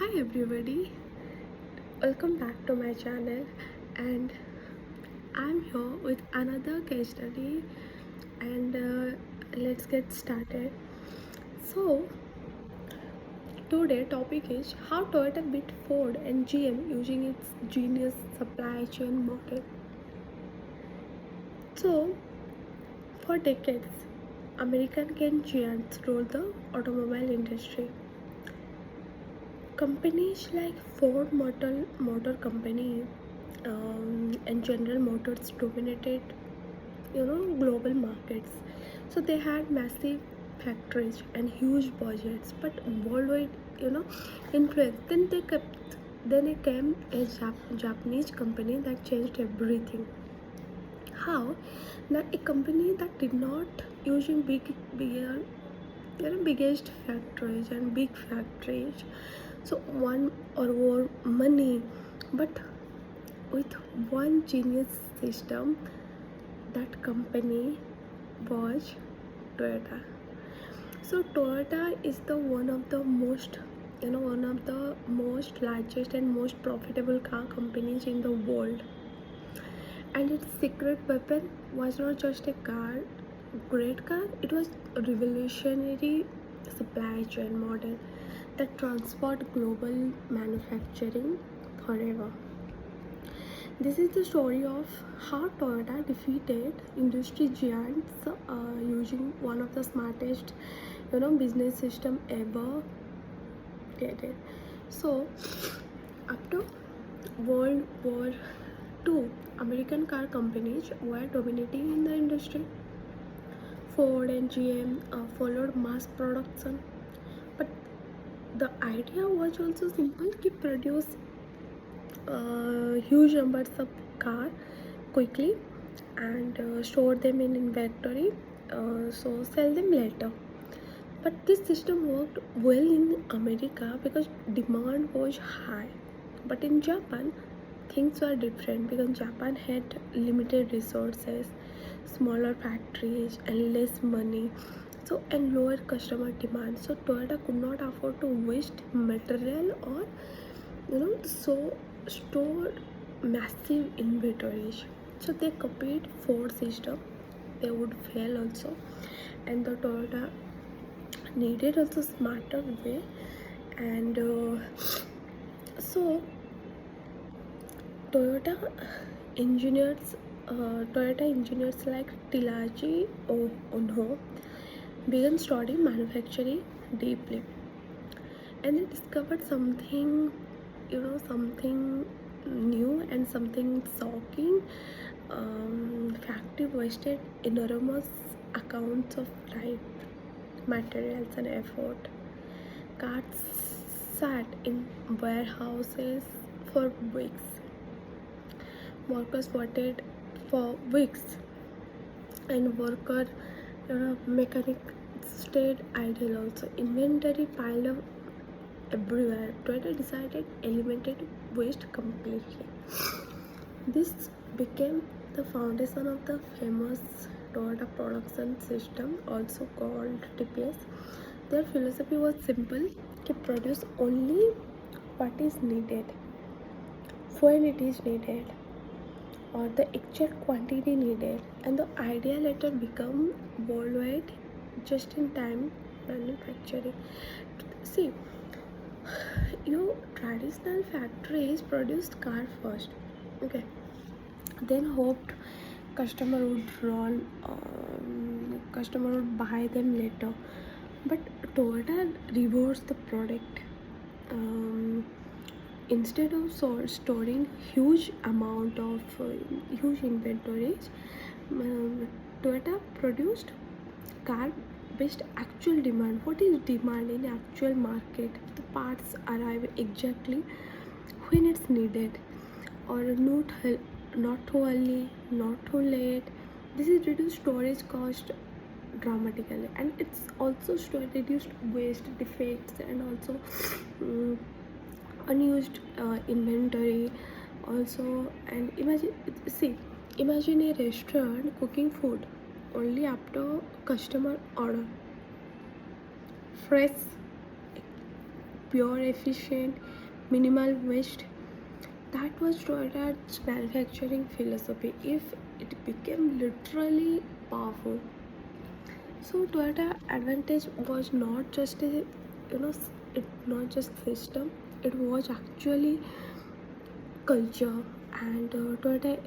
Hi everybody, welcome back to my channel, and I'm here with another case study, and let's get started. So today topic is how Toyota beat Ford and GM using its genius supply chain model. So for decades, American giants ruled the automobile industry. Companies like Ford Motor Company and General Motors dominated, global markets. So they had massive factories and huge budgets, but worldwide, influence. Then it came a Japanese company that changed everything. How? Now a company that did not using biggest factories and big factories, so one or more money, but with one genius system. That company was Toyota. So Toyota is the one of the most largest and most profitable car companies in the world, and its secret weapon was not just a great car, it was a revolutionary supply chain model that transformed global manufacturing forever. This is the story of how Toyota defeated industry giants using one of the smartest, business system ever created. So, after World War II, American car companies were dominating in the industry. Ford and GM followed mass production, but the idea was also simple: to produce huge numbers of car quickly and store them in inventory, so sell them later. But this system worked well in America because demand was high, but in Japan things were different because Japan had limited resources, smaller factories and less money, so and lower customer demand. So Toyota could not afford to waste material or so stored massive inventories. So they copied Ford system. They would fail also, and the Toyota needed also smarter way. And so Toyota engineers, Toyota engineers like Tilaji Onho began studying manufacturing deeply, and they discovered something new and something shocking. Factory wasted enormous amounts of time, materials and effort. Cars sat in warehouses for weeks. Workers waited for weeks, and mechanic stayed idle also. Inventory piled up everywhere. Toyota decided eliminated waste completely. This became the foundation of the famous Toyota production system, also called TPS. Their philosophy was simple: to produce only what is needed, when it is needed, or the exact quantity needed, and the idea later become worldwide just-in-time manufacturing. See, traditional factories produced car first, okay, then hoped customer would buy them later. But Toyota reverse the product. um, Instead of storing huge inventories, Toyota produced car based actual demand. What is demand in actual market? The parts arrive exactly when it's needed, or not too early, not too late. This is reduced storage cost dramatically, and it's also reduced waste, defects, and also um, unused inventory also. And imagine a restaurant cooking food only after customer order. Fresh pure, efficient, minimal waste. That was Toyota's manufacturing philosophy. If it became literally powerful. So Toyota advantage was not just a, it not just system. It was actually culture. And Toyota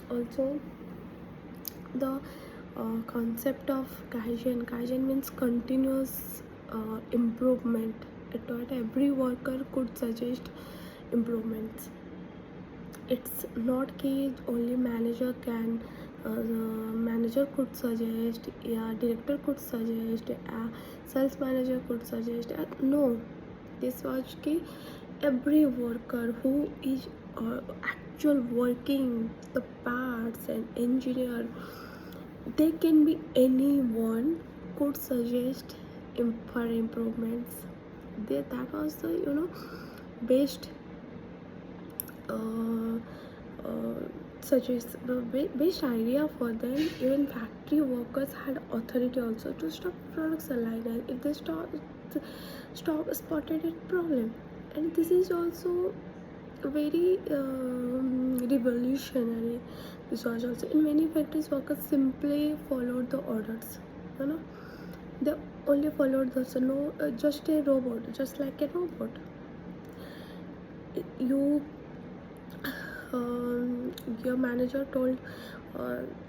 also the concept of kaizen. Kaizen means continuous improvement. At Toyota, every worker could suggest improvements. It's not कि only manager can manager could suggest, yeah, director could suggest, sales manager could suggest, no, this was कि every worker who is actual working the parts and engineer, they can be anyone could suggest for improvements. That was the best uh, uh, suggest best idea for them. Even factory workers had authority also to stop products alignment if they stop spotted a problem. And this is also very revolutionary. This was also in many factories workers simply followed the orders, you know they only followed the, so no, just a robot, just like a robot. You your manager told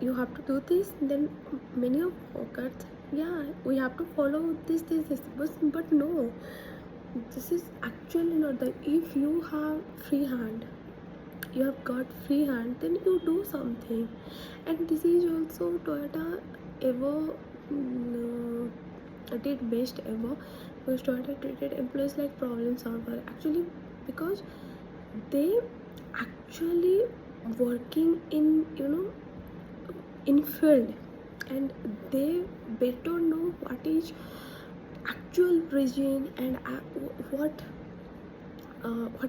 you have to do this, then many of workers, yeah, we have to follow this, but no, this is actually not the, if you have free hand, you have got free hand, then you do something. And this is also Toyota ever did best ever, because Toyota treated employees like problem solver actually, because they actually working in in field, and they better know what is actual region, and what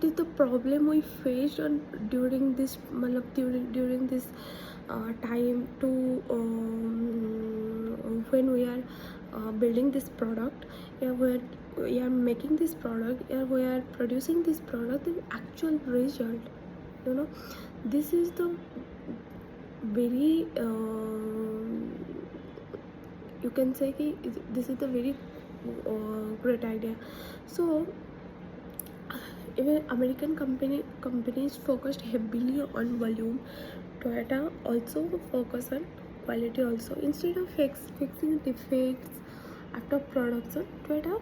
is the problem we faced on during this during this time to when we are building this product, yeah, we are making this product, yeah, we are producing this product in actual result, this is the very you can say कि this is the very great idea. So even American companies focused heavily on volume. Toyota also focus on quality also. Instead of fixing defects after production, Toyota,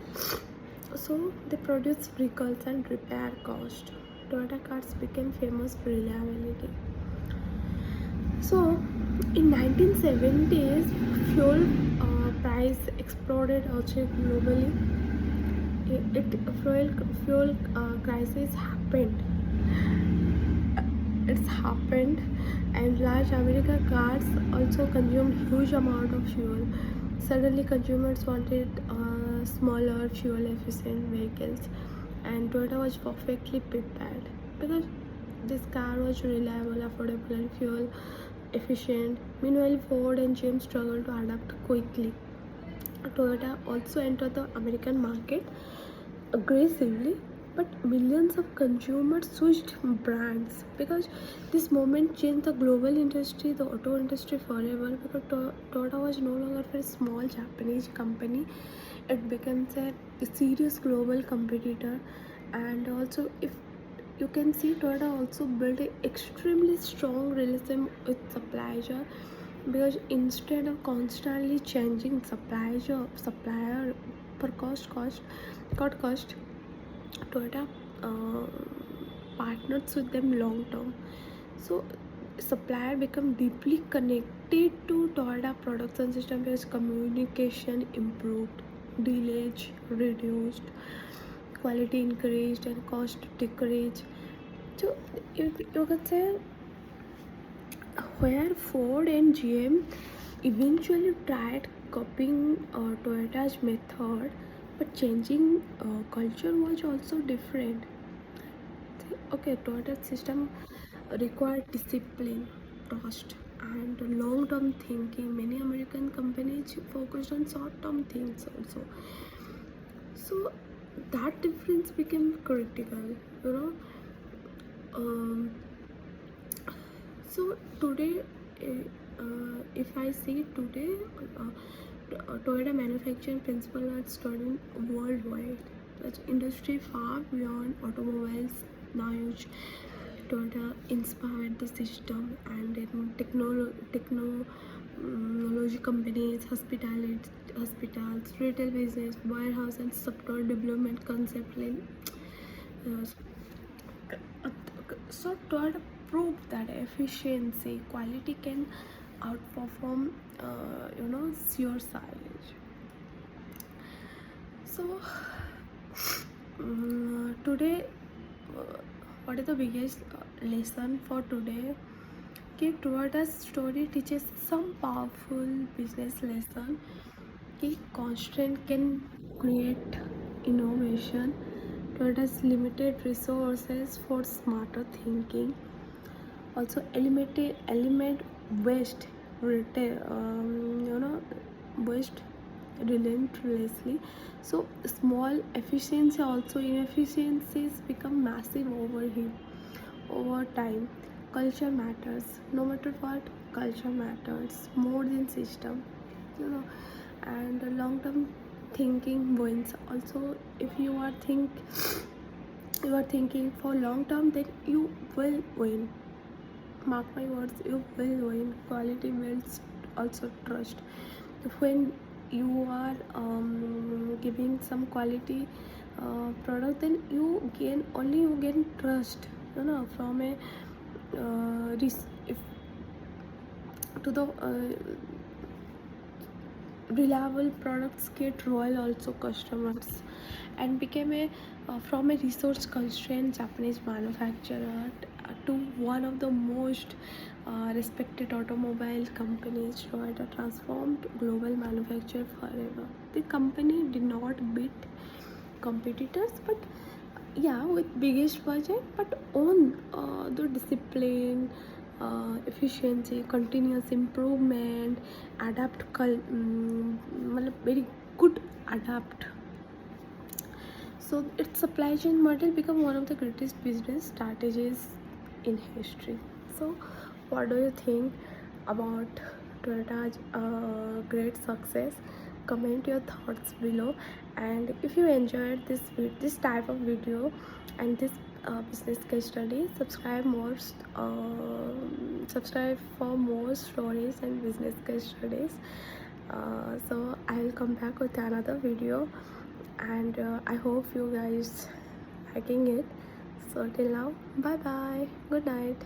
so they produce recalls and repair cost. Toyota cars became famous for reliability. So in 1970s, fuel price exploded also globally. Fuel crisis happened. It's happened, and large American cars also consumed huge amount of fuel. Suddenly, consumers wanted smaller, fuel-efficient vehicles, and Toyota was perfectly prepared because this car was reliable, affordable, and fuel efficient. Meanwhile, Ford and GM struggled to adapt quickly. Toyota also entered the American market aggressively, but millions of consumers switched brands because this moment changed the global industry, the auto industry forever. Because Toyota was no longer a small Japanese company, it becomes a serious global competitor. And also, if you can see, Toyota also built an extremely strong relationship with suppliers, because instead of constantly changing supplier per cut cost, Toyota uh, partners with them long term. So supplier become deeply connected to Toyota production system because communication improved, delays reduced, quality increased, and cost decreased. So you can say where Ford and GM eventually tried copying Toyota's method, but changing culture was also different. Okay, Toyota's system required discipline, trust, and long-term thinking. Many American companies focused on short-term things also. So that difference became critical, you know. um, so today, if I see today, uh, Toyota manufacturing principles are studied worldwide. That's industry far beyond automobiles now use Toyota inspired the system, and then technology companies, hospitals, retail business, warehouse, and software development concept. Uh, so Toyota proved that efficiency, quality can outperform, sheer silage. So today, uh, what is the biggest lesson for today? कि Toyota's story teaches some powerful business lesson कि constraint can create innovation. Toyota's limited resources for smarter thinking. Also eliminate waste, waste relentlessly. So small efficiency, also inefficiencies become massive over time. Culture matters, no matter what. Culture matters more than system, you know. And long term thinking wins. Also, if you are thinking for long term, then you will win. Mark my words, you will win. Quality builds also trust. When you are giving some quality product, then you gain trust, from a if to the reliable products get royal also customers, and became a from a resource constrained Japanese manufacturer to one of the most respected automobile companies. Toyota transformed global manufacture forever. The company did not beat competitors, but yeah, with biggest budget, but on the discipline, efficiency, continuous improvement, very good adapt. So its supply chain model become one of the greatest business strategies in history. So what do you think about Toyota's great success? Comment your thoughts below, and if you enjoyed this type of video and this business case study, subscribe for more stories and business case studies. So I will come back with another video, and I hope you guys liking it. So till now, bye bye, good night.